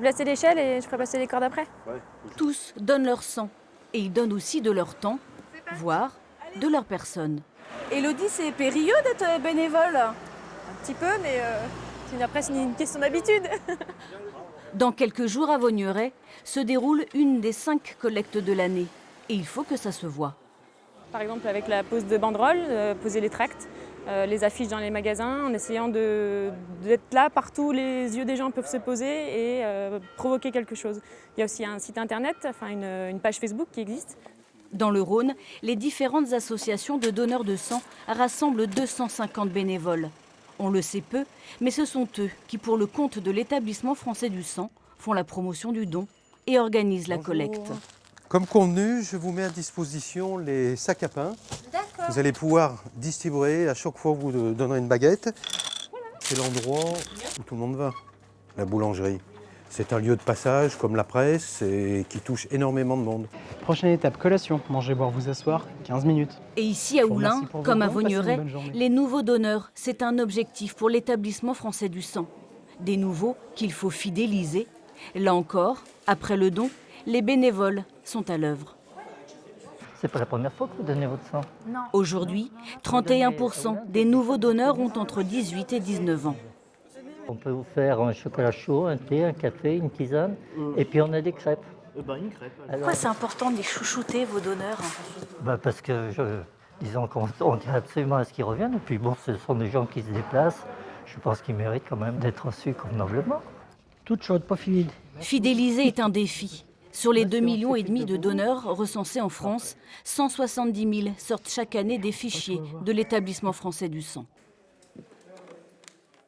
Placer l'échelle et je ferai passer les cordes après. Tous donnent leur sang et ils donnent aussi de leur temps, voire de leur personne. Élodie, c'est périlleux d'être bénévole? Un petit peu, mais après c'est une question d'habitude. Dans quelques jours à Vaugneray se déroule une des 5 collectes de l'année et il faut que ça se voie. Par exemple avec la pose de banderoles, poser les tracts, les affiches dans les magasins, en essayant d'être là partout où les yeux des gens peuvent se poser et provoquer quelque chose. Il y a aussi un site internet, enfin une page Facebook qui existe. Dans le Rhône, les différentes associations de donneurs de sang rassemblent 250 bénévoles. On le sait peu, mais ce sont eux qui, pour le compte de l'établissement français du sang, font la promotion du don et organisent la collecte. Comme convenu, je vous mets à disposition les sacs à pain. Vous allez pouvoir distribuer à chaque fois que vous donnerez une baguette. C'est l'endroit où tout le monde va, la boulangerie. C'est un lieu de passage comme la presse et qui touche énormément de monde. Prochaine étape, collation. Manger, boire, vous asseoir, 15 minutes. Et ici à Oullins, comme à Vaugneray, journée. les nouveaux donneurs, c'est un objectif pour l'établissement français du sang. Des nouveaux qu'il faut fidéliser. Là encore, après le don, les bénévoles sont à l'œuvre. C'est pas la première fois que vous donnez votre sang. Aujourd'hui, 31% des nouveaux donneurs ont entre 18 et 19 ans. On peut vous faire un chocolat chaud, un thé, un café, une tisane, et puis on a des crêpes. Pourquoi c'est important de les chouchouter, vos donneurs? Parce que, disons qu'on tient absolument à ce qu'ils reviennent, et puis bon, ce sont des gens qui se déplacent, je pense qu'ils méritent quand même d'être reçus convenablement. Toute chaude, pas fluide. Fidéliser est un défi. Sur les 2,5 millions de donneurs recensés en France, 170 000 sortent chaque année des fichiers de l'établissement français du sang.